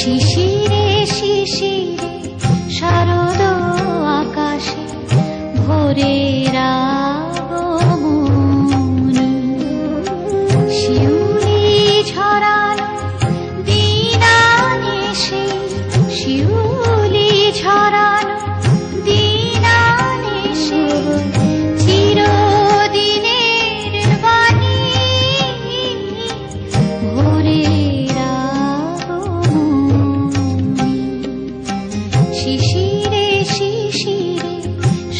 শিশিরে শিশিরে শারদ আকাশে ভোরের আগমনী, শিউলি ঝরানো দিনানিশে, শিউলি ঝরানো দিনানিশে, চিরদিনের বাণী ভোরের আগমনী। শিশিরে শিশিরে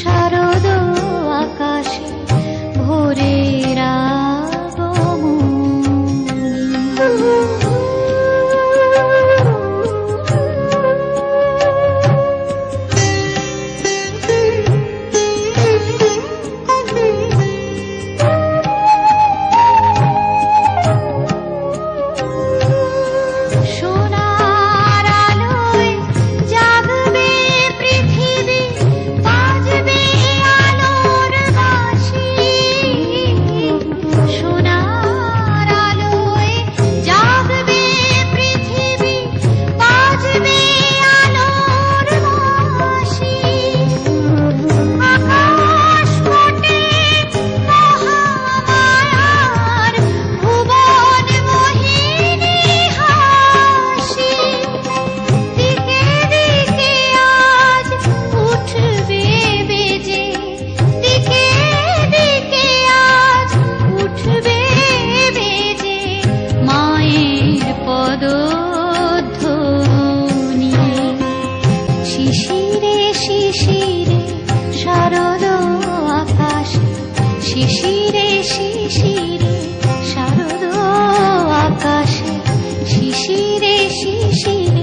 শারদ আকাশে ভোরের সোনার আলোয় জাগবে পৃথিবী, বাজবে আলোর বাঁশি। সোনার আলোয় জাগবে পৃথিবী, বাজবে আলোর বাঁশি। আকাশ পটে মহামায়ার ভুবন মোহিনী হাসি। দিকে দিকে আজ উঠবে বেজে, দিকে দিকে আজ উঠবে বেজে মায়ের পদধ্বনি। শিশিরে শিশিরে শারদ আকাশে, শিশিরে শিশিরে শারদ আকাশে, শিশিরে শিশিরে